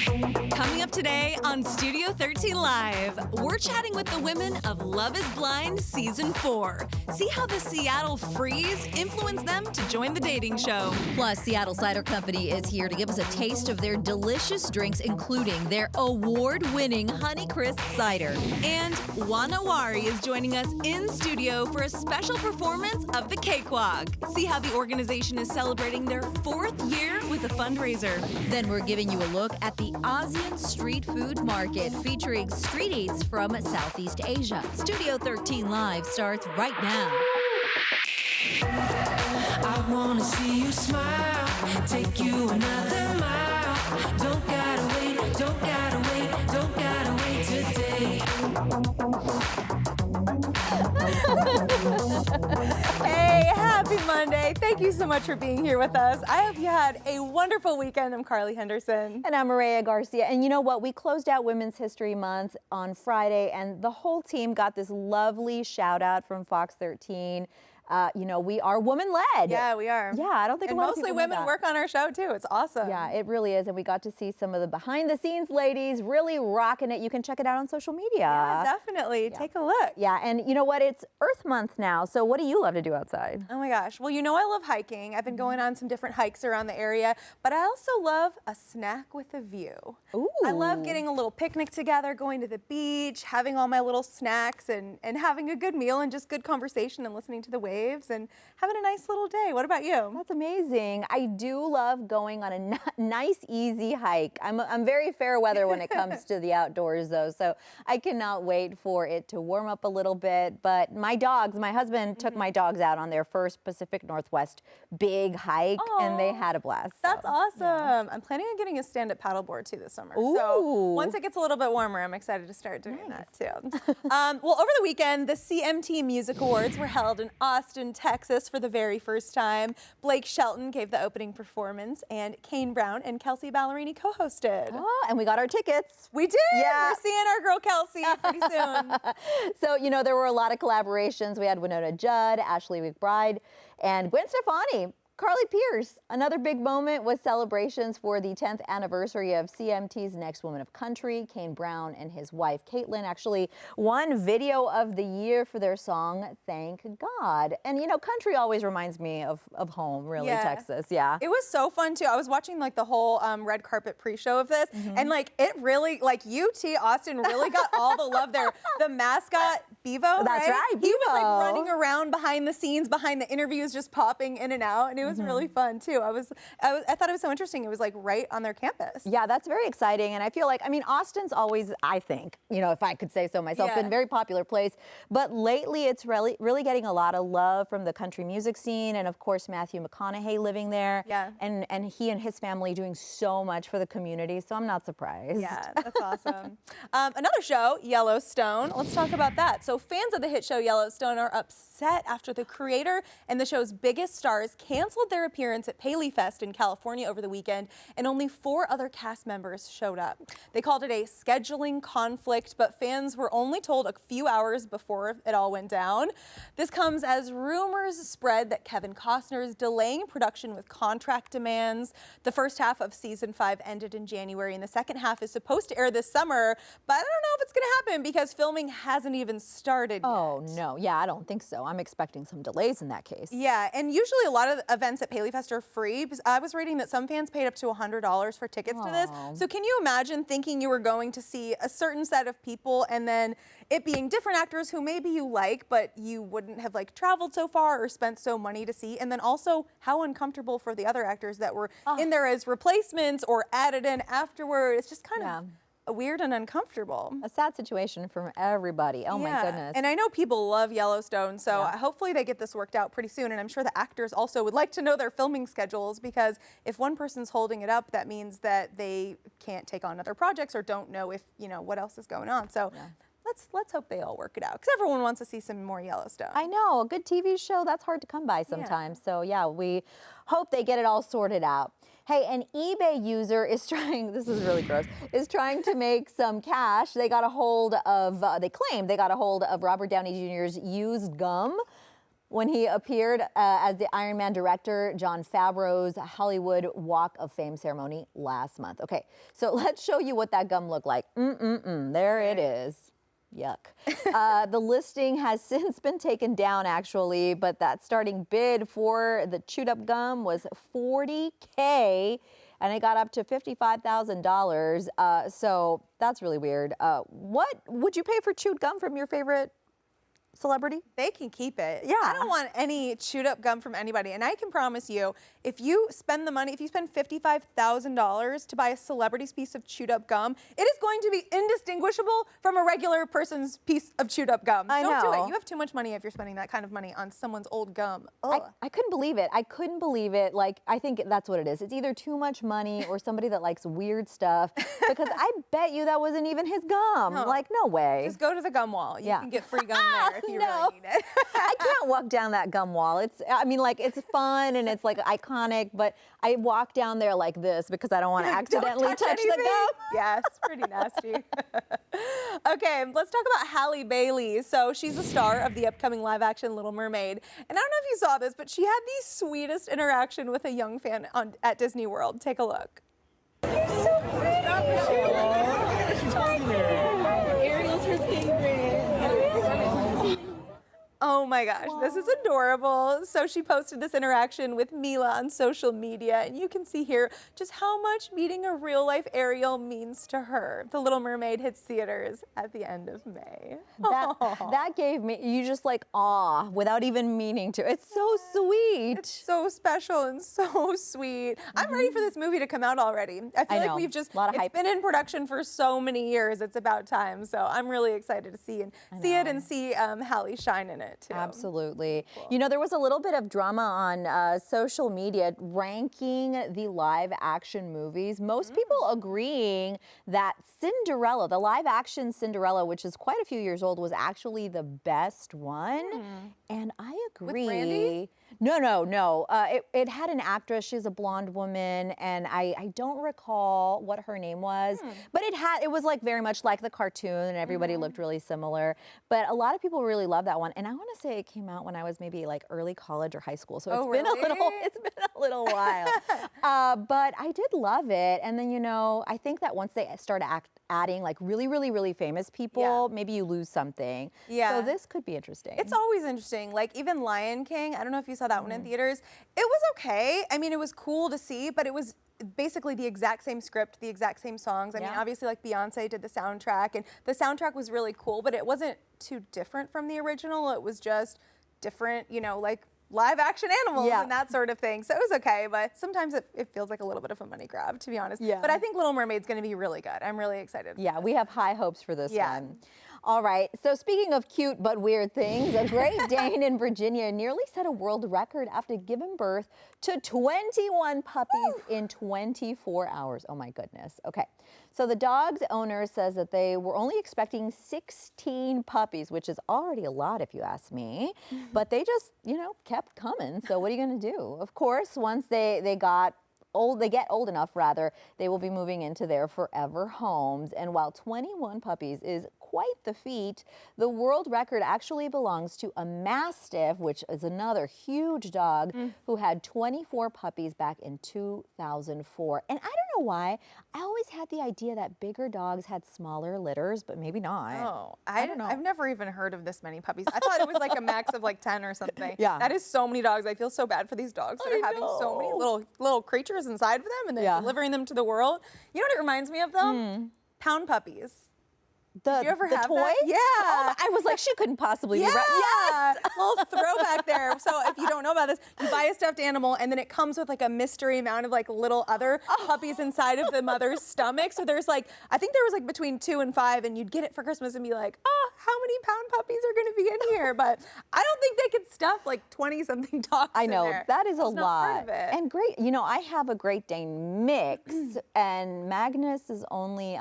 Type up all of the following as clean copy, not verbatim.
Coming up today on Studio 13 Live, we're chatting with the women of Love is Blind Season 4. See how the Seattle freeze influenced them to join the dating show. Plus, Seattle Cider Company is here to give us a taste of their delicious drinks, including their award-winning Honeycrisp cider. And Wanawari is joining us in studio for a special performance of the Cakewalk. See how the organization is celebrating their 4th year with a fundraiser. Then we're giving you a look at the ASEAN Street Food Market, featuring street eats from Southeast Asia. Studio 13 Live starts right now. I wanna see you smile, take you another mile. Don't gotta wait, don't gotta wait, don't gotta wait today. Hey, happy Monday. Thank you so much for being here with us. I hope you had a wonderful weekend. I'm Carly Henderson. And I'm Mireya Garcia. And you know what? We closed out Women's History Month on Friday, and the whole team got this lovely shout out from Fox 13. We are woman-led. Yeah, we are. Yeah, I don't think and a lot of mostly people know women that. work on our show too. It's awesome. Yeah, it really is. And we got to see some of the behind-the-scenes ladies really rocking it. You can check it out on social media. Yeah, definitely. Yeah. Take a look. Yeah, and you know what? It's Earth Month now. So what do you love to do outside? Oh my gosh. Well, you know I love hiking. I've been going on some different hikes around the area, but I also love a snack with a view. Ooh. I love getting a little picnic together, going to the beach, having all my little snacks and having a good meal and just good conversation and listening to the waves and having a nice little day. What about you? That's amazing. I do love going on a nice, easy hike. I'm very fair weather when it comes to the outdoors, though, so I cannot wait for it to warm up a little bit. But my husband took my dogs out on their first Pacific Northwest big hike, and they had a blast. That's so, awesome. yeah. I'm planning on getting a stand-up paddleboard too this summer. Ooh. So once it gets a little bit warmer, I'm excited to start doing that too. Well, over the weekend, the CMT Music Awards were held in Austin, Texas for the very first time. Blake Shelton gave the opening performance, and Kane Brown and Kelsey Ballerini co-hosted. Oh, and we got our tickets. We did. Yeah. We're seeing our girl Kelsey pretty soon. So, there were a lot of collaborations. We had Winona Judd, Ashley McBride, and Gwen Stefani. Carly Pierce. Another big moment was celebrations for the 10th anniversary of CMT's Next Woman of Country. Kane Brown and his wife, Caitlin, actually won Video of the Year for their song, Thank God. And, country always reminds me of home, really, Yeah. Texas. Yeah. It was so fun, too. I was watching, the whole red carpet pre-show of this, and, it really, UT Austin really got all the love there. The mascot, Bevo, That's right, He was, Bevo. running around behind the scenes, behind the interviews, just popping in and out, and it was really fun, too. I thought it was so interesting. It was, right on their campus. Yeah, that's very exciting. And I feel like, Austin's always, I think, if I could say so myself, been a very popular place. But lately, it's really getting a lot of love from the country music scene. And of course, Matthew McConaughey living there. Yeah. And he and his family doing so much for the community. So I'm not surprised. Yeah, that's awesome. Another show, Yellowstone. Let's talk about that. So fans of the hit show Yellowstone are upset after the creator and the show's biggest stars canceled their appearance at Paley Fest in California over the weekend, and only 4 other cast members showed up. They called it a scheduling conflict, but fans were only told a few hours before it all went down. This comes as rumors spread that Kevin Costner is delaying production with contract demands. The first half of season 5 ended in January, and the second half is supposed to air this summer, but I don't know if it's going to happen because filming hasn't even started Oh, yet. no. Yeah, I don't think so. I'm expecting some delays in that case. Yeah, and usually a lot of events at Paley Fest are free. I was reading that some fans paid up to $100 for tickets to this. So can you imagine thinking you were going to see a certain set of people and then it being different actors who maybe you like, but you wouldn't have traveled so far or spent so money to see, and then also how uncomfortable for the other actors that were in there as replacements or added in afterward. It's just kind of weird and uncomfortable. A sad situation for everybody. Oh, my goodness. And I know people love Yellowstone, so hopefully they get this worked out pretty soon. And I'm sure the actors also would like to know their filming schedules, because if one person's holding it up, that means that they can't take on other projects or don't know if, what else is going on. So let's hope they all work it out, because everyone wants to see some more Yellowstone. I know, a good TV show, that's hard to come by sometimes. So yeah, we hope they get it all sorted out. Hey, an eBay user is trying, this is really gross, is trying to make some cash. They got a hold of, they claim they got a hold of Robert Downey Jr.'s used gum. when he appeared as the Iron Man director, Jon Favreau's Hollywood Walk of Fame ceremony last month. Okay, so let's show you what that gum looked like. There it is. Yuck. The listing has since been taken down, actually, but that starting bid for the chewed up gum was $40K, and it got up to $55,000. So that's really weird. What would you pay for chewed gum from your favorite celebrity? They can keep it. Yeah. I don't want any chewed up gum from anybody. And I can promise you, if you spend the money, if you spend $55,000 to buy a celebrity's piece of chewed up gum, it is going to be indistinguishable from a regular person's piece of chewed up gum. Don't do it. You have too much money if you're spending that kind of money on someone's old gum. I couldn't believe it. I couldn't believe it. Like, I think that's what it is. It's either too much money or somebody that likes weird stuff, because I bet you that wasn't even his gum. No. Like, no way. Just go to the gum wall. You can get free gum there if you really need it. I can't walk down that gum wall. I mean, like, it's fun and it's like iconic, but I walk down there like this because I don't want to accidentally touch the gum. Yeah, it's pretty nasty. Okay, let's talk about Halle Bailey. So she's the star of the upcoming live-action Little Mermaid. And I don't know if you saw this, but she had the sweetest interaction with a young fan at Disney World. Take a look. Ariel's her favorite. Oh my gosh, this is adorable. So she posted this interaction with Mila on social media, and you can see here just how much meeting a real-life Ariel means to her. The Little Mermaid hits theaters at the end of May. That gave me, you just like awe without even meaning to. It's so sweet. It's so special and so sweet. I'm ready for this movie to come out already. I feel like we've just, it's been in production for so many years. It's about time. So I'm really excited to see it and see Halle shine in it too. Absolutely. Cool. You know, there was a little bit of drama on social media ranking the live action movies. Most people agreeing that Cinderella, the live action Cinderella, which is quite a few years old, was actually the best one. And I agree. With Brandy? No. It had an actress. She's a blonde woman, and I don't recall what her name was. But it was like very much like the cartoon, and everybody looked really similar. But a lot of people really love that one. And I want to say it came out when I was maybe like early college or high school. So it's been a little while. But I did love it. And then, you know, I think that once they start adding like really famous people, maybe you lose something. So this could be interesting. It's always interesting. Like even Lion King, I don't know if you saw that one in theaters. It was okay. I mean, it was cool to see, but it was basically the exact same script, the exact same songs. I mean, obviously like Beyonce did the soundtrack, and the soundtrack was really cool, but it wasn't too different from the original. It was just different, you know, like live action animals and that sort of thing. So it was okay, but sometimes it feels like a little bit of a money grab, to be honest. But I think Little Mermaid's going to be really good. I'm really excited. Yeah, we have high hopes for this one. All right, so speaking of cute but weird things, a Great Dane in Virginia nearly set a world record after giving birth to 21 puppies in 24 hours. Oh my goodness. Okay, so the dog's owner says that they were only expecting 16 puppies, which is already a lot if you ask me, but they just, you know, kept coming. So what are you gonna do? Of course, once they get old enough, rather, they will be moving into their forever homes. And while 21 puppies is quite the feat, the world record actually belongs to a Mastiff, which is another huge dog, who had 24 puppies back in 2004. And I don't know why, I always had the idea that bigger dogs had smaller litters, but maybe not. Oh, I don't know. I've never even heard of this many puppies. I thought it was like a max of like 10 or something. That is so many dogs. I feel so bad for these dogs that are having so many little creatures inside of them and then delivering them to the world. You know what it reminds me of though? Pound puppies. Did you ever have toy? that? Yeah. Oh, I was like, she couldn't possibly be right. Yes. Little throwback there. So if you don't know about this, you buy a stuffed animal and then it comes with like a mystery amount of like little other puppies inside of the mother's stomach. So there's like, I think there was like between 2 and 5, and you'd get it for Christmas and be like, oh, how many pound puppies are going to be in here? But I don't think they could stuff like 20-something dogs I know, in there. that is a lot. Part of it. And great, you know, I have a Great Dane mix, and Magnus is only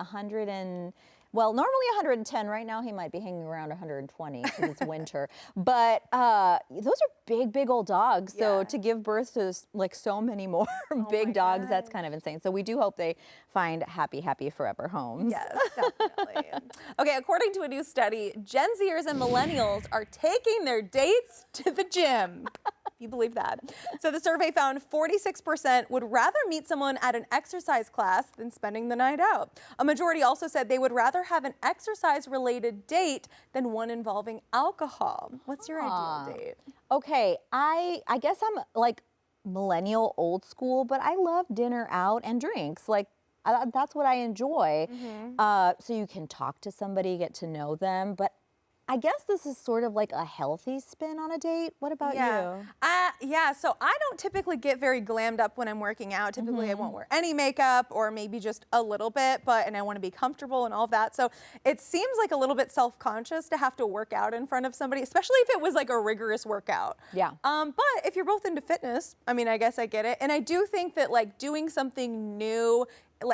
Well, normally 110. Right now, he might be hanging around 120 because it's winter. But those are big, big old dogs. So to give birth to like so many more big dogs, that's kind of insane. So we do hope they find happy, happy forever homes. Yes, definitely. Okay, according to a new study, Gen Zers and millennials are taking their dates to the gym. You believe that? So the survey found 46% would rather meet someone at an exercise class than spending the night out. A majority also said they would rather have an exercise-related date than one involving alcohol. What's your ideal date? Okay, I guess I'm like millennial old school, but I love dinner out and drinks. Like that's what I enjoy. So you can talk to somebody, get to know them, but I guess this is sort of like a healthy spin on a date. What about you? Yeah, so I don't typically get very glammed up when I'm working out. Typically I won't wear any makeup or maybe just a little bit, and I want to be comfortable and all of that. So it seems like a little bit self-conscious to have to work out in front of somebody, especially if it was like a rigorous workout. Yeah. But if you're both into fitness, I mean, I guess I get it. And I do think that like doing something new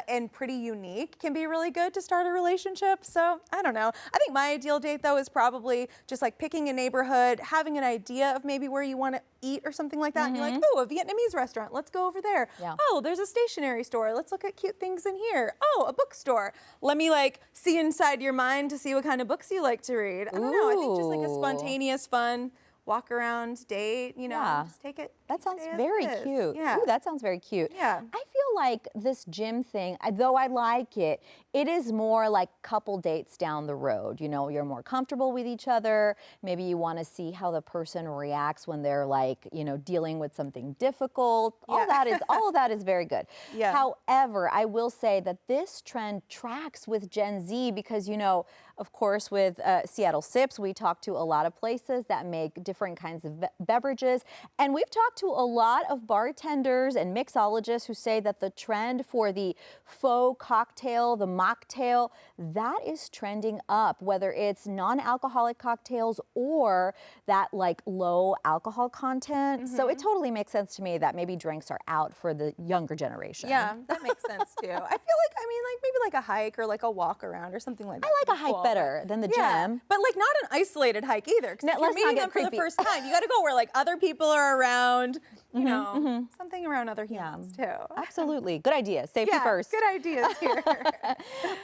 and pretty unique can be really good to start a relationship. So I don't know. I think my ideal date though is probably just like picking a neighborhood, having an idea of maybe where you want to eat or something like that. And you're like, oh, a Vietnamese restaurant, let's go over there. Yeah. Oh, there's a stationery store. Let's look at cute things in here. Oh, a bookstore. Let me like see inside your mind to see what kind of books you like to read. I don't know. I think just like a spontaneous, fun walk around date, you know, just take it. That sounds very cute. Yeah. Ooh, that sounds very cute. Yeah. I feel like this gym thing, though I like it, it is more like couple dates down the road. You know, you're more comfortable with each other. Maybe you want to see how the person reacts when they're like, you know, dealing with something difficult. All of that is very good. Yeah. However, I will say that this trend tracks with Gen Z because, you know, of course, with Seattle Sips, we talk to a lot of places that make different kinds of beverages. And we've talked to a lot of bartenders and mixologists who say that the trend for the faux cocktail, the mocktail, that is trending up, whether it's non-alcoholic cocktails or that like low alcohol content. So it totally makes sense to me that maybe drinks are out for the younger generation. Yeah, that makes sense too. I feel like, I mean, like maybe like a hike or like a walk around or something like that. I like a hike better than the gym. But like not an isolated hike either. Because if you're meeting them for the first time, you got to go where like other people are around, you know, something around other humans too. Absolutely. Good idea. Safety first. Good ideas here.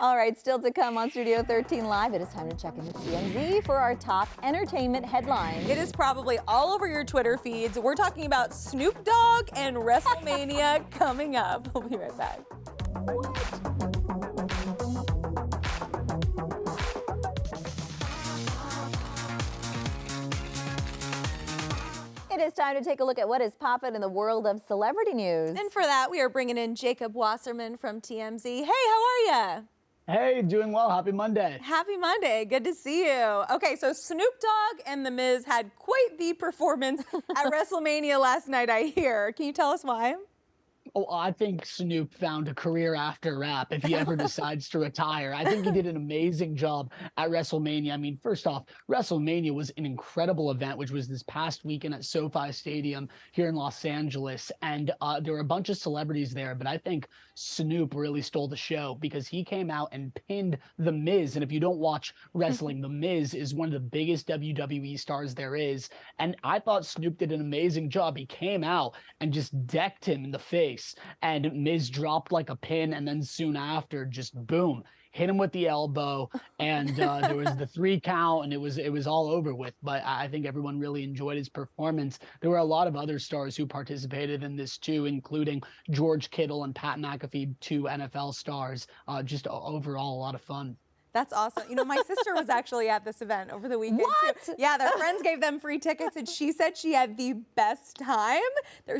All right, still to come on Studio 13 Live, it is time to check into TMZ for our top entertainment headlines. It is probably all over your Twitter feeds. We're talking about Snoop Dogg and WrestleMania coming up. We'll be right back. It is time to take a look at what is popping in the world of celebrity news. And for that, we are bringing in Jacob Wasserman from TMZ. Hey, how are you? Hey, doing well. Happy Monday. Happy Monday. Good to see you. Okay, so Snoop Dogg and The Miz had quite the performance at WrestleMania last night, I hear. Can you tell us why? Oh, I think Snoop found a career after rap if he ever decides to retire. I think he did an amazing job at WrestleMania. I mean, first off, WrestleMania was an incredible event, which was this past weekend at SoFi Stadium here in Los Angeles. And there were a bunch of celebrities there, but I think Snoop really stole the show because he came out and pinned The Miz. And if you don't watch wrestling, The Miz is one of the biggest WWE stars there is. And I thought Snoop did an amazing job. He came out and just decked him in the face. And Miz dropped like a pin, and then soon after, just boom, hit him with the elbow, and there was the 3 count, and it was all over with. But I think everyone really enjoyed his performance. There were a lot of other stars who participated in this too, including George Kittle and Pat McAfee, 2 NFL stars. Just overall, a lot of fun. That's awesome. You know, my sister was actually at this event over the weekend. What? Too. Yeah, their friends gave them free tickets, and she said she had the best time.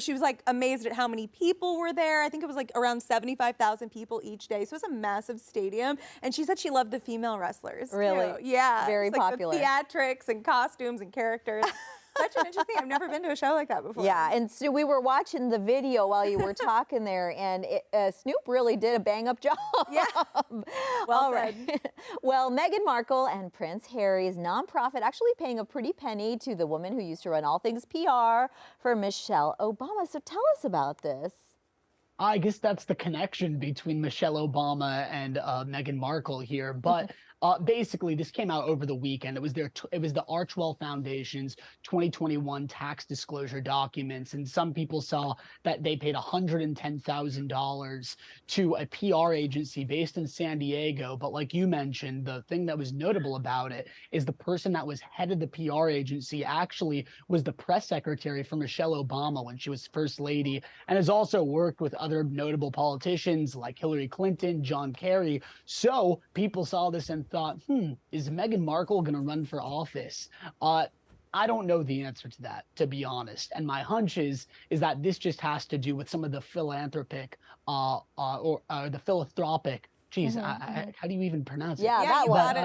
She was like amazed at how many people were there. I think it was like around 75,000 people each day. So it was a massive stadium. And she said she loved the female wrestlers. Really? Too. Yeah. Very like popular. The theatrics and costumes and characters. Such an interesting. I've never been to a show like that before. Yeah, and so we were watching the video while you were talking there, and Snoop really did a bang-up job. Yeah. Well said. Well, Meghan Markle and Prince Harry's nonprofit actually paying a pretty penny to the woman who used to run all things PR for Michelle Obama. So tell us about this. I guess that's the connection between Michelle Obama and Meghan Markle here. But Basically, this came out over the weekend. It was it was the Archwell Foundation's 2021 tax disclosure documents, and some people saw that they paid $110,000 to a PR agency based in San Diego. But like you mentioned, the thing that was notable about it is the person that was head of the PR agency actually was the press secretary for Michelle Obama when she was first lady, and has also worked with other notable politicians like Hillary Clinton, John Kerry. So people saw this and thought, is Meghan Markle going to run for office? I don't know the answer to that, to be honest. And my hunch is that this just has to do with some of the philanthropic or the philanthropic. Geez, how do you even pronounce it? Yeah, that one.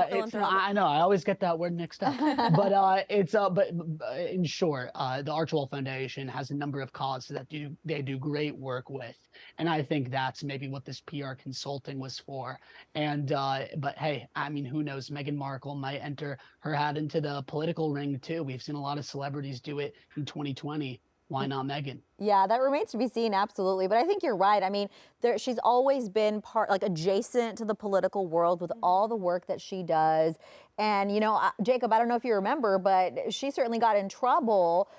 I know, I always get that word mixed up. But in short, the Archwell Foundation has a number of causes that they do great work with, and I think that's maybe what this PR consulting was for. And but hey, I mean, who knows? Meghan Markle might enter her hat into the political ring too. We've seen a lot of celebrities do it in 2020. Why not Meghan? Yeah, that remains to be seen, absolutely. But I think you're right. I mean, she's always been adjacent to the political world with all the work that she does. And, you know, Jacob, I don't know if you remember, but she certainly got in trouble,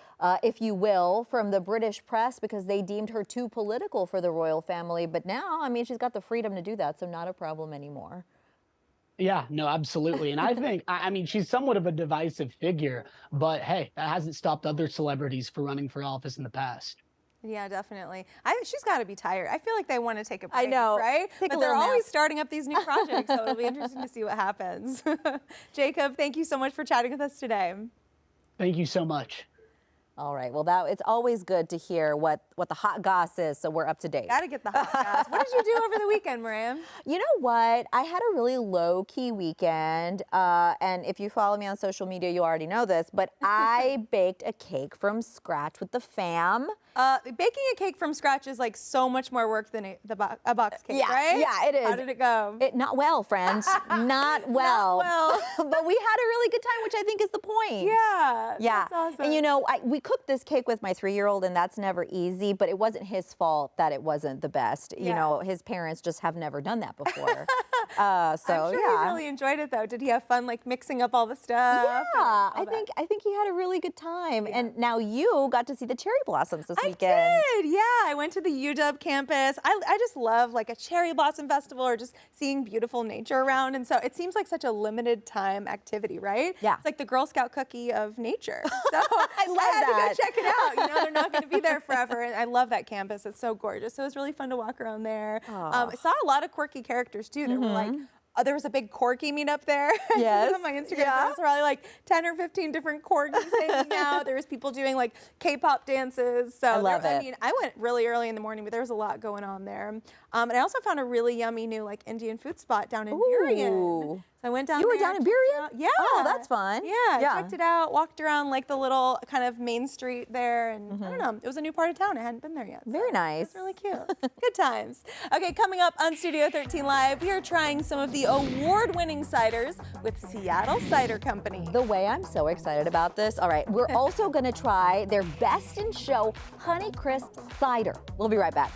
if you will, from the British press because they deemed her too political for the royal family. But now, I mean, she's got the freedom to do that, so not a problem anymore. Yeah, no, absolutely. And I think, I mean, she's somewhat of a divisive figure, but hey, that hasn't stopped other celebrities from running for office in the past. Yeah, definitely. She's got to be tired. I feel like they want to take a break, I know. right? Take But they're always starting up these new projects, so it'll be interesting to see what happens. Jacob, thank you so much for chatting with us today. Thank you so much. All right. Well, it's always good to hear what the hot goss is, so we're up to date. Got to get the hot goss. What did you do over the weekend, Mireya? You know what? I had a really low-key weekend, and if you follow me on social media, you already know this, but I baked a cake from scratch with the fam. Baking a cake from scratch is like so much more work than a box cake, right? Yeah, it is. How did it go? Not well, friends. Not well. Not well. But we had a really good time, which I think is the point. Yeah. Yeah. That's awesome. And you know, we cooked this cake with my 3-year-old, and that's never easy, but it wasn't his fault that it wasn't the best. Yeah. You know, his parents just have never done that before. So I'm sure he really enjoyed it though. Did he have fun like mixing up all the stuff? Yeah, I think he had a really good time. Yeah. And now you got to see the cherry blossoms this weekend. I did, yeah. I went to the UW campus. I just love like a cherry blossom festival or just seeing beautiful nature around. And so it seems like such a limited time activity, right? Yeah. It's like the Girl Scout cookie of nature. So I love had that. to go check it out. You know, they're not going to be there forever. And I love that campus. It's so gorgeous. So it was really fun to walk around there. I saw a lot of quirky characters too. There were like, there was a big corgi meetup there. Yes. On my Instagram, there was probably like 10 or 15 different corgis hanging out. There was people doing like K-pop dances. So I love it. I mean, I went really early in the morning, but there was a lot going on there. And I also found a really yummy new like Indian food spot down in Burien. So I went down there. You were down in Burien? Yeah. Oh, that's fun. Yeah, checked it out, walked around like the little kind of main street there, and I don't know, it was a new part of town. I hadn't been there yet. Very nice. It's really cute. Good times. Okay, coming up on Studio 13 Live, we are trying some of the award-winning ciders with Seattle Cider Company. The way I'm so excited about this. All right, we're also going to try their best in show Honeycrisp cider. We'll be right back.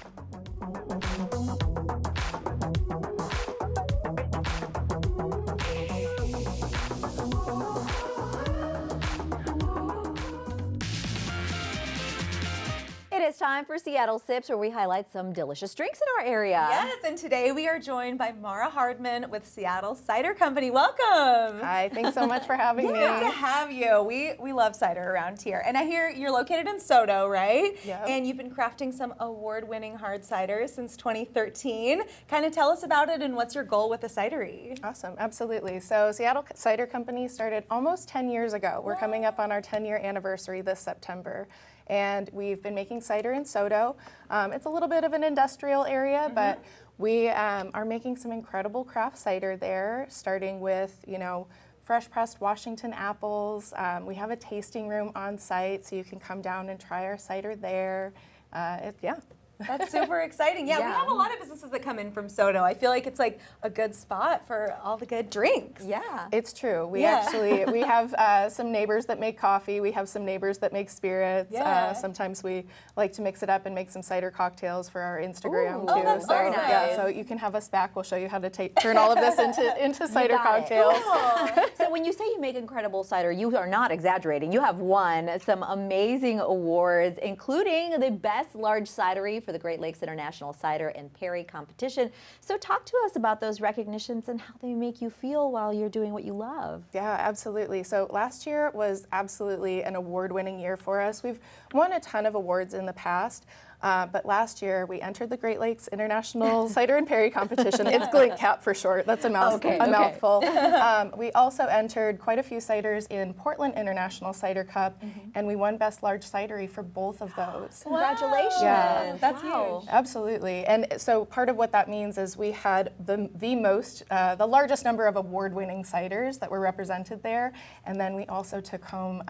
It is time for Seattle Sips, where we highlight some delicious drinks in our area. Yes, and today we are joined by Mara Hardman with Seattle Cider Company. Welcome. Hi, thanks so much for having me. Good to have you. We love cider around here. And I hear you're located in Soto, right? Yep. And you've been crafting some award-winning hard ciders since 2013. Kind of tell us about it and what's your goal with the cidery? Awesome, absolutely. So Seattle Cider Company started almost 10 years ago. We're coming up on our 10-year anniversary this September. And we've been making cider in Soto. It's a little bit of an industrial area, but we are making some incredible craft cider there, starting with, you know, fresh pressed Washington apples. We have a tasting room on site, so you can come down and try our cider there. Yeah. That's super exciting. Yeah, we have a lot of businesses that come in from SoDo. I feel like it's like a good spot for all the good drinks. Yeah. It's true. We have some neighbors that make coffee. We have some neighbors that make spirits. Yeah. Sometimes we like to mix it up and make some cider cocktails for our Instagram too. Oh, that's so, very Yeah, nice. so you can have us back. We'll show you how to turn all of this into cider got it. cocktails. So when you say you make incredible cider, you are not exaggerating. You have won some amazing awards, including the Best Large Cidery for the Great Lakes International Cider and Perry competition. So talk to us about those recognitions and how they make you feel while you're doing what you love. Yeah, absolutely. So last year was absolutely an award-winning year for us. We've won a ton of awards in the past. But last year we entered the Great Lakes International Cider and Perry competition. It's GLINCAP for short. That's a mouthful. We also entered quite a few ciders in Portland International Cider Cup, and we won Best Large Cidery for both of those. Congratulations. Yeah. That's huge. Absolutely. And so part of what that means is we had the largest number of award-winning ciders that were represented there, and then we also took home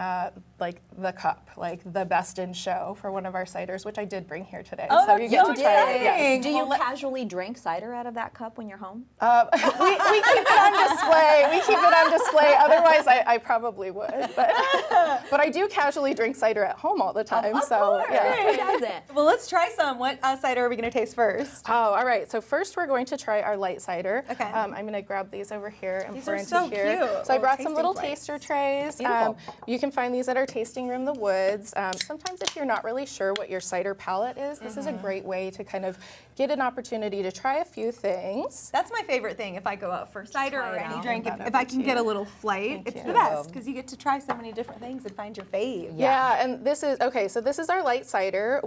like the cup, like the best in show for one of our ciders, which I did bring here today. Oh, so you get to try it. Yes. Do you casually drink cider out of that cup when you're home? We keep it on display. We keep it on display. Otherwise, I probably would. But I do casually drink cider at home all the time. Who doesn't? Well, let's try some. What cider are we going to taste first? Oh, all right. So first we're going to try our light cider. Okay. I'm going to grab these over here and These pour are into so here. cute. So I brought some Tasting little plates. taster trays. Beautiful. You can find these at our tasting room, The Woods. Sometimes if you're not really sure what your cider palette is, this is a great way to kind of get an opportunity to try a few things. That's my favorite thing if I go out for cider Try or it any out. drink. That If I over can to get a you. little flight, it's you. the best because you get to try so many different things and find your fave. Yeah, and this is, so this is our light cider.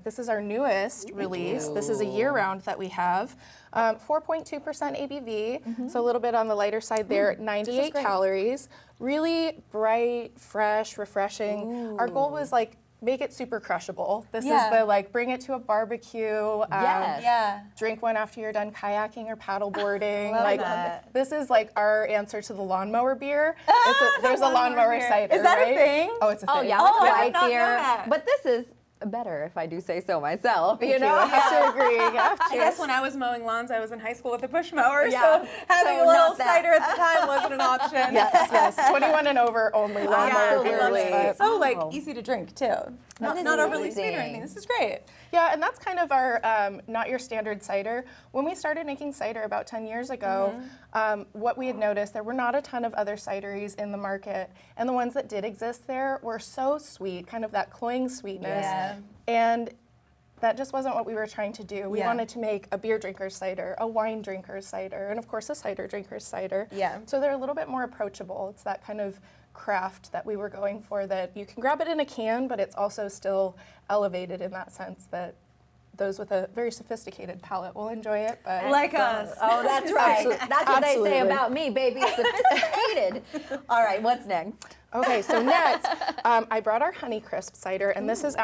This is our newest release. This is a year-round that we have. 4.2% ABV, so a little bit on the lighter side there, 98 calories. Really bright, fresh, refreshing. Our goal was like, make it super crushable. This is the bring it to a barbecue. Yes. Yeah. Drink one after you're done kayaking or paddleboarding. Love that. This is like our answer to the lawnmower beer. There's a lawnmower beer. cider. Is that a right? thing? Oh, it's a thing. Oh yeah, Oh, I like did not light know beer. that. But this is better, if I do say so myself. You have to agree. I guess when I was mowing lawns, I was in high school with a push mower, Yeah. so having So a little not that. cider at the time wasn't an option. Yes, 21 and over only lawnmower beer. Absolutely. but- So easy to drink too. That is Not overly sweet or amazing. anything. This is great. Yeah, and that's kind of our not your standard cider. When we started making cider about 10 years ago, what we had noticed, there were not a ton of other cideries in the market, and the ones that did exist there were so sweet, kind of that cloying sweetness. Yeah. And that just wasn't what we were trying to do. We Yeah. wanted to make a beer drinker's cider, a wine drinker's cider, and of course a cider drinker's cider. Yeah. So they're a little bit more approachable. It's that kind of craft that we were going for, that you can grab it in a can, but it's also still elevated in that sense that those with a very sophisticated palate will enjoy it. But Like us. Oh, that's right. That's what they say Absolutely. about me, baby. Sophisticated. All right, what's next? Okay, so next, I brought our Honeycrisp cider, and this is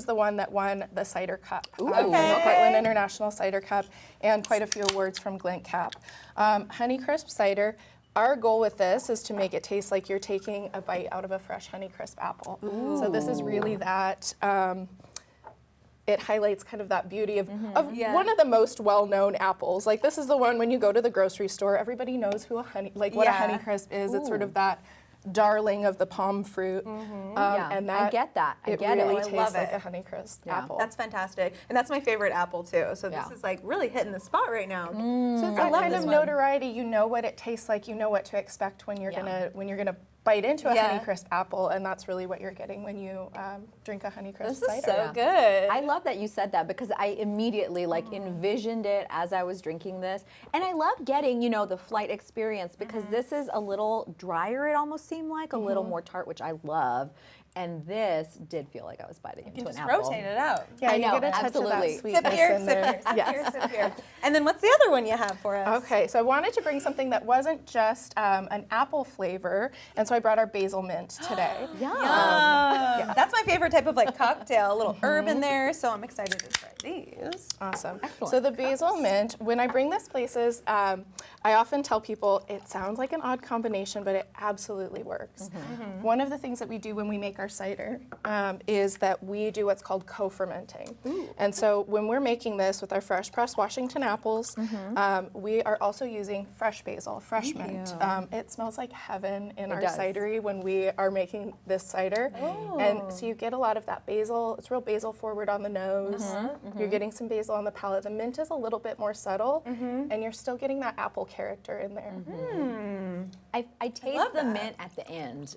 the one that won the Cider Cup from the Portland International Cider Cup, and quite a few awards from GLINCAP. Honeycrisp cider. Our goal with this is to make it taste like you're taking a bite out of a fresh Honeycrisp apple. So this is really that. It highlights kind of that beauty of one of the most well-known apples. Like, this is the one when you go to the grocery store, everybody knows who what a Honeycrisp is. It's sort of that darling of the palm fruit. Yeah, And I get that. I it get it. really I tastes love like it. a Honeycrisp Yeah. apple. That's fantastic. And that's my favorite apple too. So Yeah. this is like really hitting the spot right now. So it's that kind of notoriety. You know what it tastes like. You know what to expect when you're gonna bite into a Honeycrisp apple, and that's really what you're getting when you drink a Honeycrisp This cider. is so good. I love that you said that, because I immediately envisioned it as I was drinking this. And I love getting, the flight experience, because this is a little drier, it almost seemed like, a little more tart, which I love. And this did feel like I was biting into You can an just apple. rotate it out. Yeah, I you know, get a touch absolutely. of that Sip sweetness here, in there. sip here, Yes. sip here. And then what's the other one you have for us? Okay, so I wanted to bring something that wasn't just an apple flavor, and so I brought our basil mint today. That's my favorite type of cocktail. A little herb in there, so I'm excited to try these. Awesome. So the basil mint, when I bring this places, I often tell people it sounds like an odd combination, but it absolutely works. One of the things that we do when we make our our cider is that we do what's called co-fermenting. And so when we're making this with our fresh pressed Washington apples, we are also using fresh basil, fresh mint. It smells like heaven in our cidery when we are making this cider. And so you get a lot of that basil. It's real basil forward on the nose. You're getting some basil on the palate. The mint is a little bit more subtle, and you're still getting that apple character in there. I taste the mint at the end.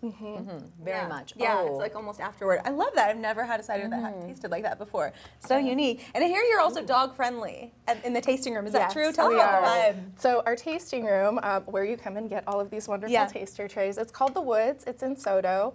Very much. Yeah, it's like almost afterward. I love that. I've never had a cider that tasted like that before. So unique. And I hear you're also dog friendly in the tasting room. Is that true? Tell me about the vibe. So our tasting room, where you come and get all of these wonderful taster trays, it's called The Woods. It's in Soto.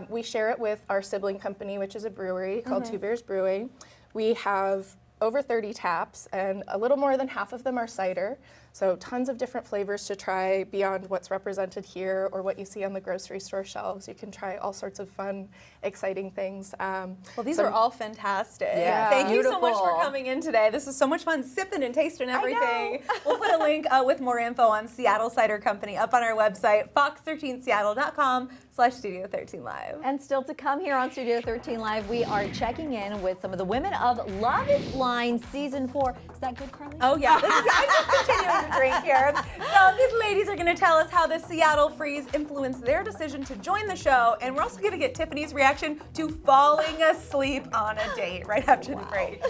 We share it with our sibling company, which is a brewery called Two Bears Brewing. We have over 30 taps, and a little more than half of them are cider. So tons of different flavors to try beyond what's represented here or what you see on the grocery store shelves. You can try all sorts of fun, exciting things. Well, these are all fantastic. Thank you so much for coming in today. This is so much fun sipping and tasting everything. We'll put a link with more info on Seattle Cider Company up on our website, fox13seattle.com/Studio13Live. And still to come here on Studio 13 Live, we are checking in with some of the women of Love is Blind Season 4. Is that good, Carly? Oh, yeah. I'm just continuing to drink here. So these ladies are going to tell us how the Seattle freeze influenced their decision to join the show. And we're also going to get Tiffany's reaction to falling asleep on a date right after the break.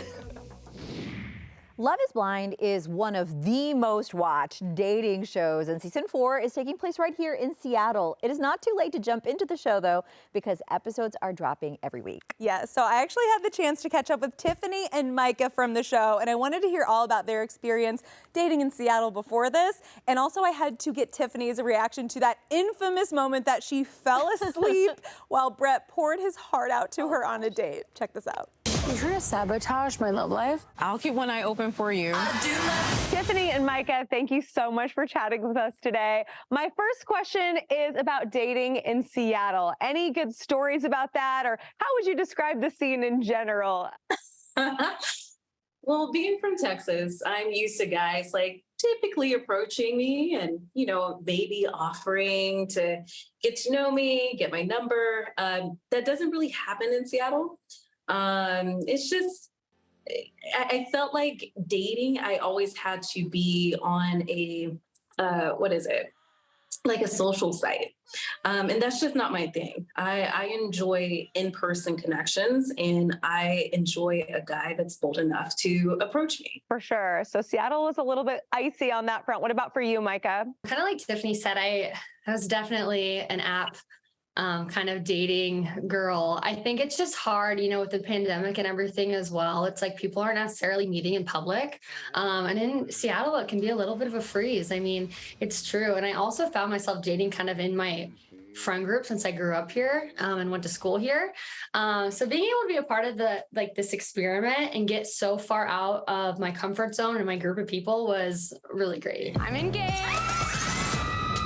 Love is Blind is one of the most watched dating shows, and Season 4 is taking place right here in Seattle. It is not too late to jump into the show, though, because episodes are dropping every week. Yeah, so I actually had the chance to catch up with Tiffany and Micah from the show, and I wanted to hear all about their experience dating in Seattle before this, and also I had to get Tiffany's reaction to that infamous moment that she fell asleep while Brett poured his heart out to her on a date. Check this out. You're trying to sabotage my love life? I'll keep one eye open for you. Tiffany and Micah, thank you so much for chatting with us today. My first question is about dating in Seattle. Any good stories about that, or how would you describe the scene in general? Well, being from Texas, I'm used to guys like typically approaching me and, you know, maybe offering to get to know me, get my number. That doesn't really happen in Seattle. It's just, I felt like dating, I always had to be on a, like a social site. And that's just not my thing. I enjoy in-person connections, and I enjoy a guy that's bold enough to approach me. For sure. So Seattle was a little bit icy on that front. What about for you, Micah? Kind of like Tiffany said, I was definitely an app kind of dating girl. I think it's just hard, you know, with the pandemic and everything as well. It's like people aren't necessarily meeting in public. And in Seattle, it can be a little bit of a freeze. I mean, it's true. And I also found myself dating kind of in my friend group since I grew up here and went to school here. So being able to be a part of this experiment and get so far out of my comfort zone and my group of people was really great. I'm engaged.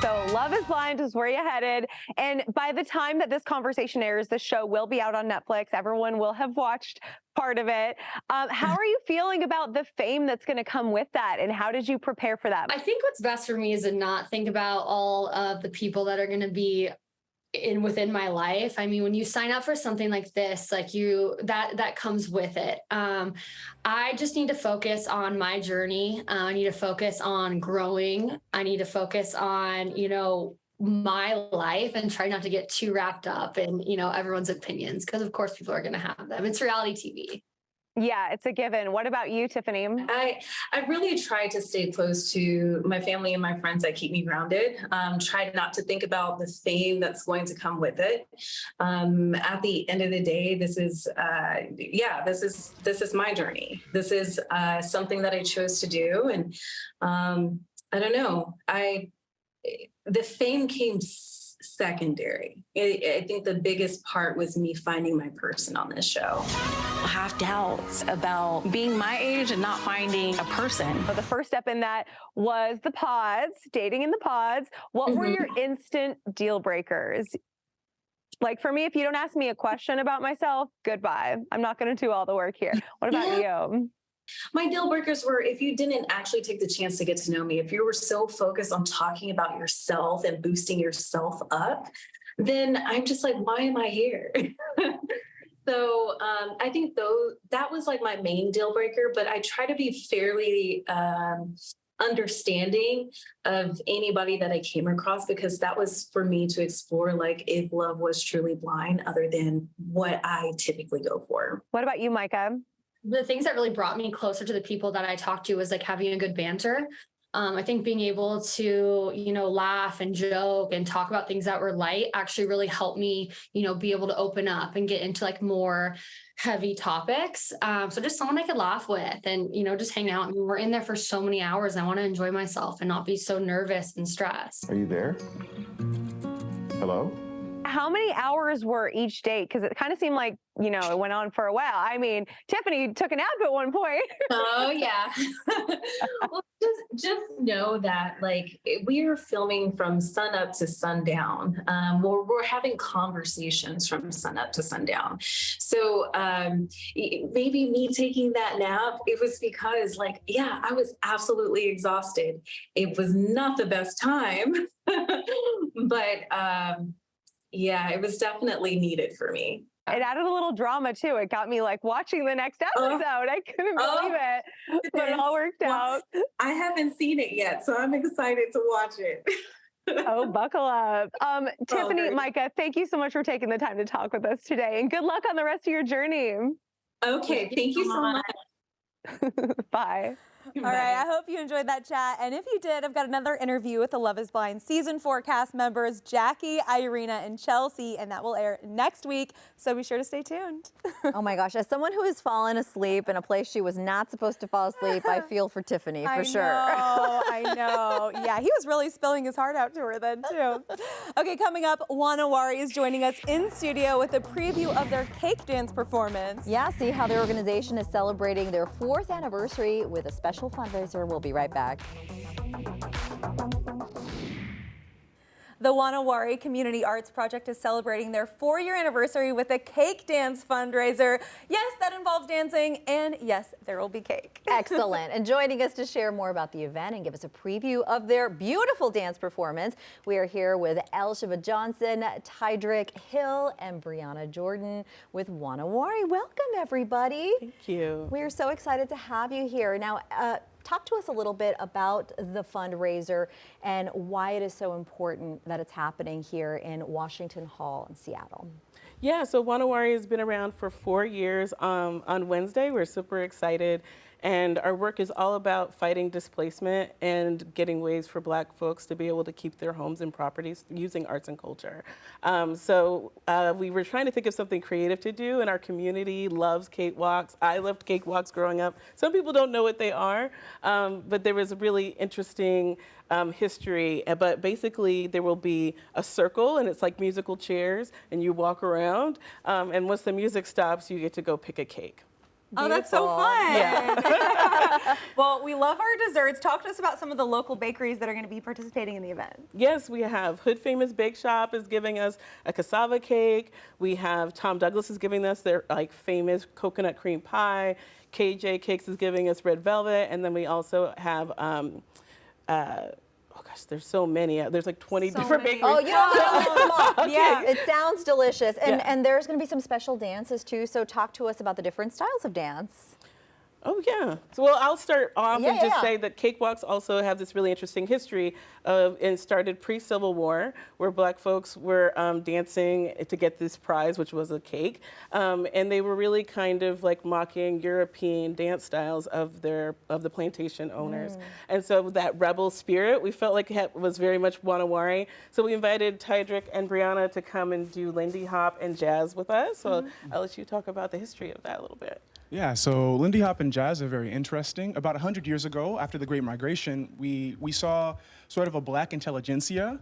So Love is Blind is where you're headed. And by the time that this conversation airs, the show will be out on Netflix. Everyone will have watched part of it. How are you feeling about the fame that's going to come with that? And how did you prepare for that? I think what's best for me is to not think about all of the people that are going to be within my life. I mean, when you sign up for something like this, like that comes with it. I just need to focus on my journey. I need to focus on growing. I need to focus on, you know, my life and try not to get too wrapped up in, you know, everyone's opinions, because of course people are going to have them. It's reality TV. Yeah, it's a given. What about you, Tiffany? I really try to stay close to my family and my friends that keep me grounded. Try not to think about the fame that's going to come with it. At the end of the day, this is my journey. This is something that I chose to do, and I don't know. The fame came secondary. I think the biggest part was me finding my person on this show. I have doubts about being my age and not finding a person. So the first step in that was the pods, dating in the pods. What were your instant deal breakers? Like for me, if you don't ask me a question about myself, goodbye. I'm not going to do all the work here. What about you? My deal breakers were if you didn't actually take the chance to get to know me, if you were so focused on talking about yourself and boosting yourself up, then I'm just like, why am I here? So I think that was like my main deal breaker, but I try to be fairly understanding of anybody that I came across, because that was for me to explore, like, if love was truly blind, other than what I typically go for. What about you, Micah? The things that really brought me closer to the people that I talked to was like having a good banter. I think being able to, laugh and joke and talk about things that were light actually really helped me, be able to open up and get into like more heavy topics. So just someone I could laugh with and, just hang out. I mean, we're in there for so many hours. And I want to enjoy myself and not be so nervous and stressed. Are you there? Hello? How many hours were each date? Because it kind of seemed like, it went on for a while. I mean, Tiffany took a nap at one point. Oh, yeah. Well, just know that, like, we are filming from sun up to sundown. We're having conversations from sun up to sundown. So maybe me taking that nap, it was because, like, yeah, I was absolutely exhausted. It was not the best time, but yeah, it was definitely needed for me. It added a little drama too. It got me like watching the next episode. I couldn't believe it, but it all worked out. I haven't seen it yet, so I'm excited to watch it. Oh, buckle up. Tiffany, Micah, thank you so much for taking the time to talk with us today, and good luck on the rest of your journey. Okay, thank you so much. Bye. All right, I hope you enjoyed that chat. And if you did, I've got another interview with the Love is Blind Season 4 cast members, Jackie, Irina, and Chelsea, and that will air next week. So be sure to stay tuned. Oh my gosh, as someone who has fallen asleep in a place she was not supposed to fall asleep, I feel for Tiffany for sure. I know. Yeah, he was really spilling his heart out to her then too. Okay, coming up, Wanawari is joining us in studio with a preview of their cake dance performance. Yeah, see how their organization is celebrating their 4th anniversary with a special fundraiser. We'll be right back. The Wanawari Community Arts Project is celebrating their 4-year anniversary with a cake dance fundraiser. Yes, that involves dancing, and yes, there will be cake. Excellent. And joining us to share more about the event and give us a preview of their beautiful dance performance, we are here with Elsheva Johnson, Tydrick Hill, and Brianna Jordan with Wanawari. Welcome, everybody. Thank you. We're so excited to have you here. Now, talk to us a little bit about the fundraiser and why it is so important that it's happening here in Washington Hall in Seattle. Yeah, so Wanawari has been around for 4 years. On Wednesday, we're super excited. And our work is all about fighting displacement and getting ways for Black folks to be able to keep their homes and properties using arts and culture. So we were trying to think of something creative to do, and our community loves cakewalks. I loved cakewalks growing up. Some people don't know what they are, but there was a really interesting history. But basically, there will be a circle, and it's like musical chairs, and you walk around. And once the music stops, you get to go pick a cake. Oh, that's so fun. Yeah. Well, we love our desserts. Talk to us about some of the local bakeries that are going to be participating in the event. Yes, we have Hood Famous Bake Shop is giving us a cassava cake. We have Tom Douglas is giving us their famous coconut cream pie. KJ Cakes is giving us red velvet. And then we also have there's so many. There's like 20 different bakeries. Oh, you don't have to list them all. Okay. Yeah, it sounds delicious. And there's going to be some special dances too. So talk to us about the different styles of dance. Oh, yeah. So, well, I'll start off and just say that cakewalks also have this really interesting history of, and started pre-Civil War, where Black folks were dancing to get this prize, which was a cake. And they were really kind of like mocking European dance styles of the plantation owners. And so that rebel spirit, we felt like it was very much Wanawari. So we invited Tydrick and Brianna to come and do Lindy Hop and jazz with us. So I'll let you talk about the history of that a little bit. Yeah, so Lindy Hop and jazz are very interesting. About 100 years ago, after the Great Migration, we saw sort of a Black intelligentsia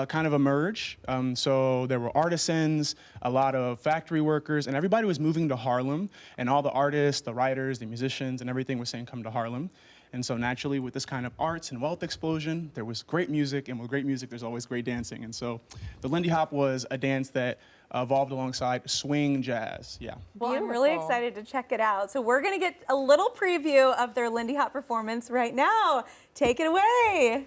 kind of emerge. So there were artisans, a lot of factory workers, and everybody was moving to Harlem. And all the artists, the writers, the musicians, and everything was saying, come to Harlem. And so naturally, with this kind of arts and wealth explosion, there was great music, and with great music, there's always great dancing. And so the Lindy Hop was a dance that evolved alongside swing jazz. Yeah. Well, I'm really excited to check it out. So we're going to get a little preview of their Lindy Hop performance right now. Take it away.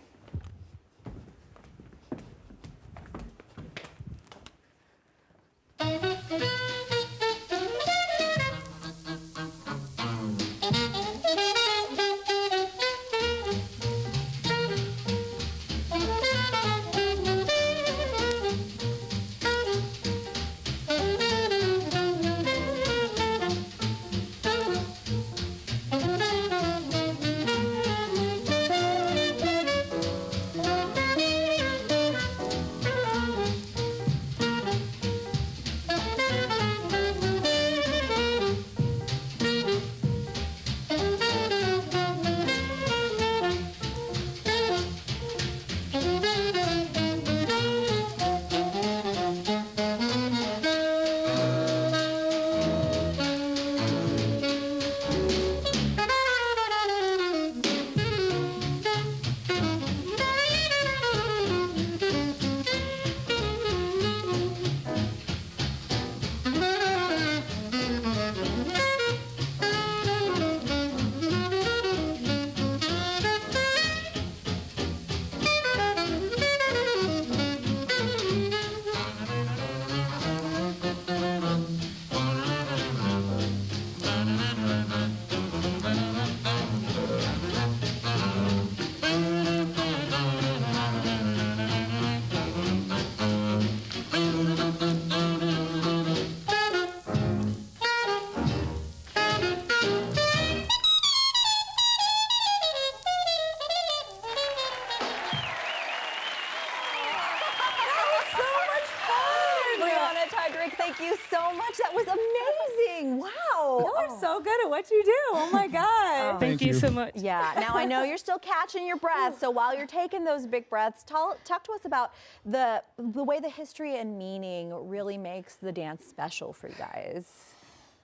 Thank you so much. That was amazing. Wow. You are so good at what you do. Oh my God. Thank you so much. Yeah. Now I know you're still catching your breath. So while you're taking those big breaths, talk to us about the way the history and meaning really makes the dance special for you guys.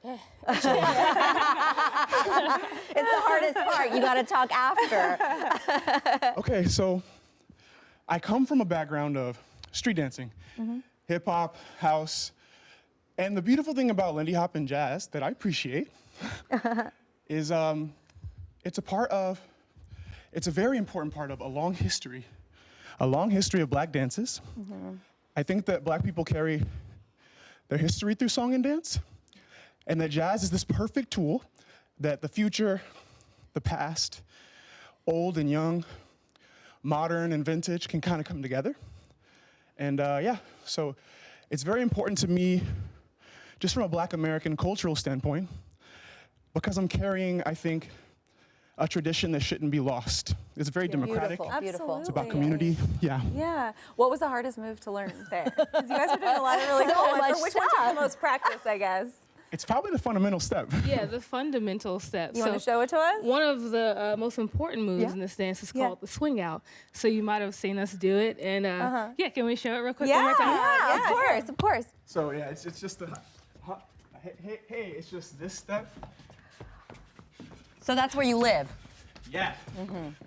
It's the hardest part. You got to talk after. Okay, so I come from a background of street dancing, hip hop, house, and the beautiful thing about Lindy Hop and jazz that I appreciate is it's a very important part of a long history of Black dances. I think that Black people carry their history through song and dance, and that jazz is this perfect tool that the future, the past, old and young, modern and vintage can kind of come together. And yeah, so it's very important to me, just from a Black American cultural standpoint, because I'm carrying, I think, a tradition that shouldn't be lost. It's very democratic. Beautiful. It's about community. Yeah. Yeah. What was the hardest move to learn there? Because you guys are doing a lot of really cool ones. Or which one took the most practice, I guess? It's probably the fundamental step. Yeah, the fundamental step. You want to show it to us? One of the most important moves in this dance is called the swing out. So you might have seen us do it. And yeah, can we show it real quick? Yeah, one more time? of course. So yeah, it's just the, hey, it's just this step. So that's where you live. Yeah.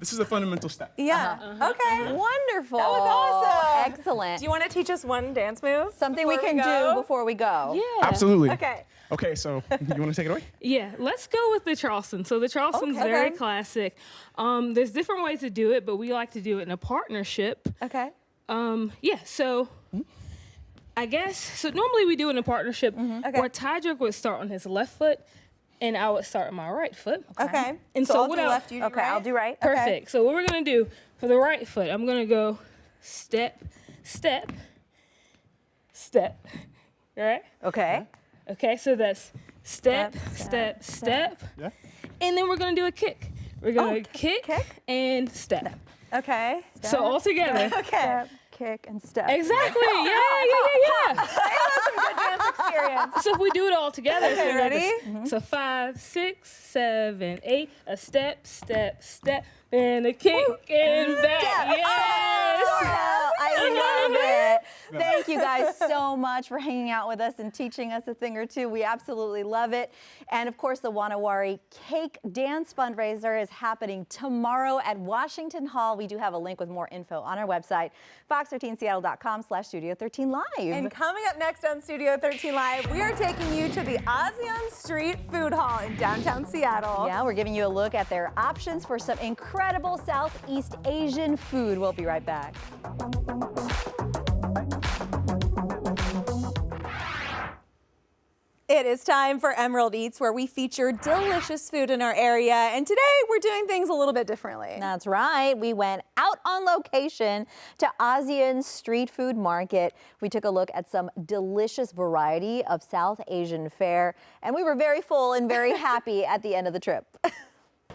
This is a fundamental step. Yeah. Okay. Wonderful. That was awesome. Excellent. Do you want to teach us one dance move? Something we can do before we go. Yeah. Absolutely. Okay. Okay, so you want to take it away? Yeah, let's go with the Charleston. So the Charleston's very classic. There's different ways to do it, but we like to do it in a partnership. Okay. Yeah, so I guess, so normally we do it in a partnership where Tydrick would start on his left foot and I would start on my right foot. Okay. And so I'll what do left, you do right? I'll do right. Perfect. Okay. So what we're gonna do for the right foot, I'm gonna go step, step, step. All right? Okay. Okay, so that's step, step. Yeah. And then we're gonna do a kick. We're gonna kick and step. Okay. So all together. Okay. Step, kick, and step. Exactly. Yeah. That's some good dance experience. So if we do it all together, Okay, so we got ready? this. So 5, 6, 7, 8. A step, step, step, and a kick and back. Yes. I love it. Thank you guys so much for hanging out with us and teaching us a thing or two. We absolutely love it. And of course, the Wanawari Cake Dance Fundraiser is happening tomorrow at Washington Hall. We do have a link with more info on our website, fox13seattle.com/Studio13 Live. And coming up next on Studio 13 Live, we are taking you to the ASEAN Street Food Hall in downtown Seattle. Yeah, we're giving you a look at their options for some incredible Southeast Asian food. We'll be right back. It is time for Emerald Eats, where we feature delicious food in our area. And today we're doing things a little bit differently. That's right. We went out on location to ASEAN Street Food Market. We took a look at some delicious variety of South Asian fare, and we were very full and very happy at the end of the trip.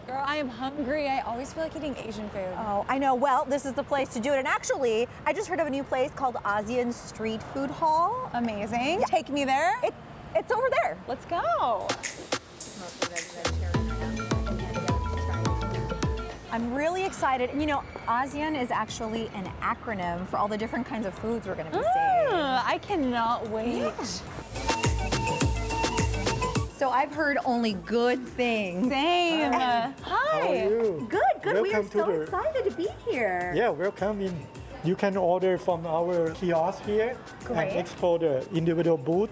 Girl, I am hungry. I always feel like eating Asian food. Oh, I know. Well, this is the place to do it. And actually, I just heard of a new place called ASEAN Street Food Hall. Amazing. Yeah. Take me there. It's over there. Let's go. I'm really excited. And you know, ASEAN is actually an acronym for all the different kinds of foods we're going to be seeing. I cannot wait. Yeah. So I've heard only good things. Same. Hi. How are you? Good. We are Welcome so to the- excited to be here. Yeah, welcome in. You can order from our kiosk here Great. and explore the individual booth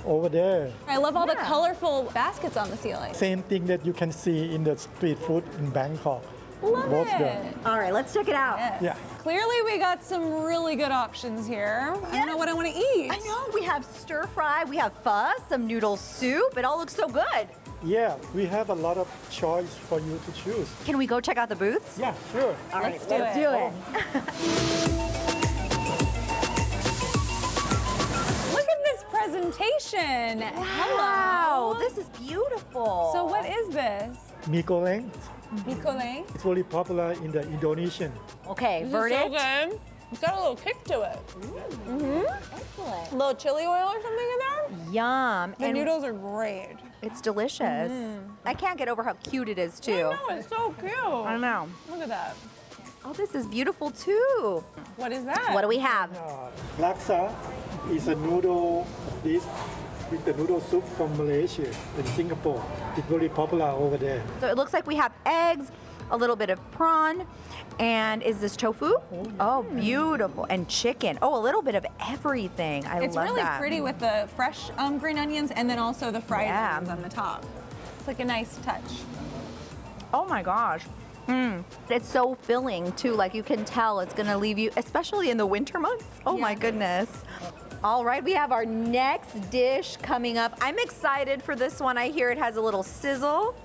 over there. I love all the colorful baskets on the ceiling. Same thing that you can see in the street food in Bangkok. Love Both it. there. All right, let's check it out. Yeah. Clearly, we got some really good options here. I don't know what I want to eat. I know. We have stir fry, we have pho, some noodle soup. It all looks so good. Yeah, we have a lot of choice for you to choose. Can we go check out the booths? Yeah, sure. All right, Let's do it. Look at this presentation. Wow, this is beautiful. So what is this? Mee goreng. Mee goreng? It's very popular in the Indonesian. Okay, This is verdict. so good. It's got a little kick to it. Excellent. A little chili oil or something in there. Yum. The noodles are great. It's delicious. I can't get over how cute it is, too. I know, it's so cute. I know. Look at that. Oh, this is beautiful, too. What is that? What do we have? Laksa is a noodle dish with the noodle soup from Malaysia and Singapore. It's very popular over there. So it looks like we have eggs, a little bit of prawn, and is this tofu? Oh, beautiful. And chicken. Oh, a little bit of everything. I love that. It's really pretty with the fresh green onions and then also the fried onions on the top. It's like a nice touch. Oh my gosh. It's so filling too, like you can tell it's gonna leave you, especially in the winter months. Oh my goodness. All right, we have our next dish coming up. I'm excited for this one. I hear it has a little sizzle.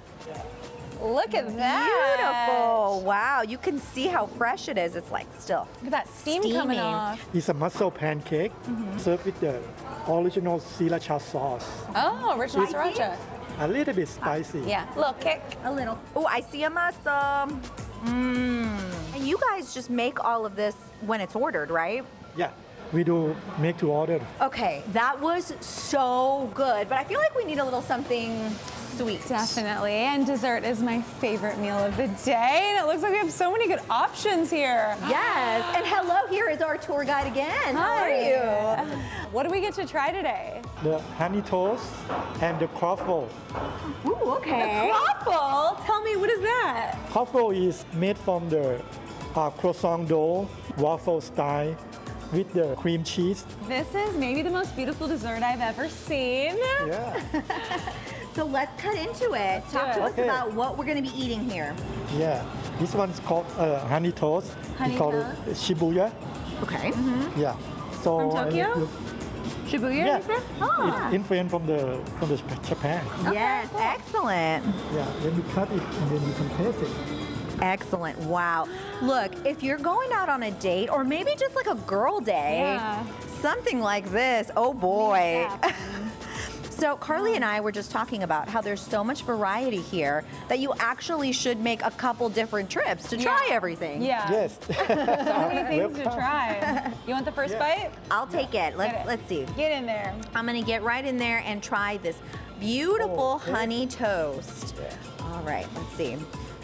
Look at that. Beautiful. Wow, you can see how fresh it is. It's like still. Look at that steam coming off. It's a mussel pancake served with the original sriracha sauce. Oh, rich sriracha. A little bit spicy. Yeah, a little kick. A little. Oh, I see a mussel. And you guys just make all of this when it's ordered, right? Yeah, we do make to order. Okay, that was so good, but I feel like we need a little something sweet. Definitely, and dessert is my favorite meal of the day. And it looks like we have so many good options here. Yes, and hello, here is our tour guide again. How are you? What do we get to try today? The honey toast and the croffle. Ooh, okay. The croffle? Tell me, what is that? Croffle is made from the croissant dough, waffle style, with the cream cheese. This is maybe the most beautiful dessert I've ever seen. Yeah. So let's cut into it. Talk to us about what we're going to be eating here. Yeah, this one's called honey toast. Honey we call toast. it Shibuya. Okay. Yeah. So From Tokyo? Shibuya, yeah, you said? Oh. it's influenced from the Japan. Yes, excellent. Yeah, then you cut it and then you can taste it. Excellent. Wow. Look, if you're going out on a date or maybe just like a girl day, something like this, oh boy. So Carly and I were just talking about how there's so much variety here that you actually should make a couple different trips to try everything. Yeah. Yes. So many things to try. You want the first bite? I'll take it. Let's see. Get in there. I'm gonna get right in there and try this beautiful honey toast. All right, let's see.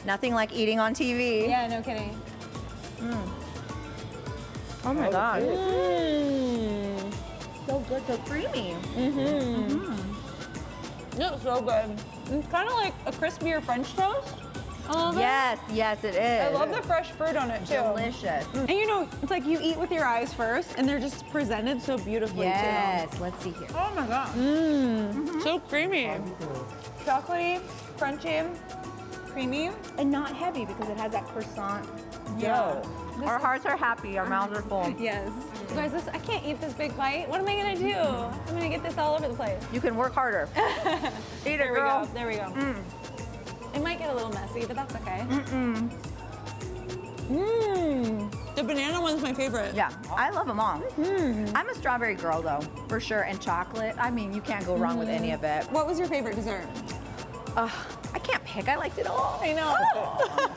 Nothing like eating on TV. Yeah, no kidding. Oh my gosh. So good, so creamy. It's so good. It's kind of like a crispier French toast. Yes, yes it is. I love the fresh fruit on it too. Delicious. And you know, it's like you eat with your eyes first, and they're just presented so beautifully Yes, let's see here. too. Oh my god. So creamy. Chocolatey, crunchy, creamy. And not heavy because it has that croissant Yeah. dough. Our hearts are happy, our mouths are full. Yes. You guys, I can't eat this big bite. What am I gonna do? I'm gonna get this all over the place. You can work harder. Eat it, There we girl. go. There we go. It might get a little messy, but that's okay. The banana one's my favorite. Yeah, I love them all. I'm a strawberry girl though, for sure, and chocolate. I mean, you can't go wrong with any of it. What was your favorite dessert? I can't pick, I liked it all. I know.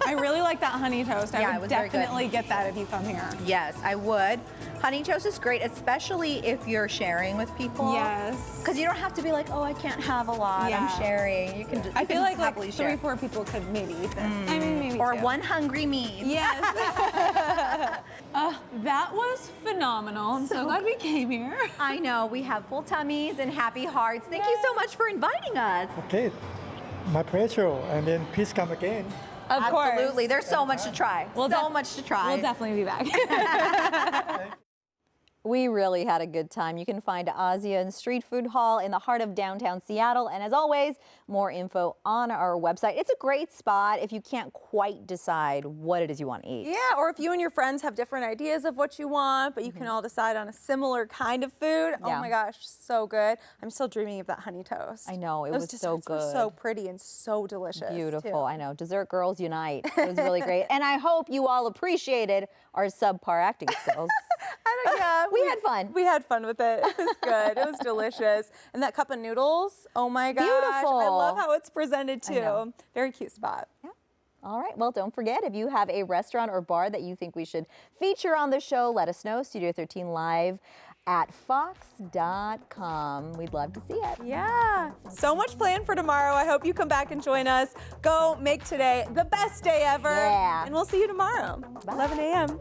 I really like that honey toast. I Yeah, it would was very good. definitely get that if you come here. Yes, I would. Honey toast is great, especially if you're sharing with people. Yes. Because you don't have to be like, oh, I can't have a lot, Yeah. I'm sharing. You can just I feel like happily 3 share. or 4 people could maybe eat this. I mean, maybe Or 2. one hungry me. Yes. That was phenomenal. I'm so glad we came here. I know, we have full tummies and happy hearts. Thank you so much for inviting us. Okay, my pleasure. And then please come again. Of course. Absolutely, there's so much to try. So much to try. We'll definitely be back. We really had a good time. You can find ASEAN Street Food Hall in the heart of downtown Seattle. And as always, more info on our website. It's a great spot if you can't quite decide what it is you want to eat. Yeah, or if you and your friends have different ideas of what you want, but you can all decide on a similar kind of food. Oh Yeah. my gosh, so good. I'm still dreaming of that honey toast. I know, it was Those so desserts were good. so pretty and so delicious. Beautiful, too. I know. Dessert girls unite. It was really great. And I hope you all appreciated our subpar acting skills. Yeah, we had fun. We had fun with it. It was good. It was delicious. And that cup of noodles, oh my gosh. Beautiful. I love how it's presented I know. too. Very cute spot. Yeah. All right, well, don't forget, if you have a restaurant or bar that you think we should feature on the show, let us know. Studio 13 Live at fox.com. We'd love to see it. Yeah, so much planned for tomorrow. I hope you come back and join us. Go make today the best day ever. Yeah. And we'll see you tomorrow, Bye. 11 a.m.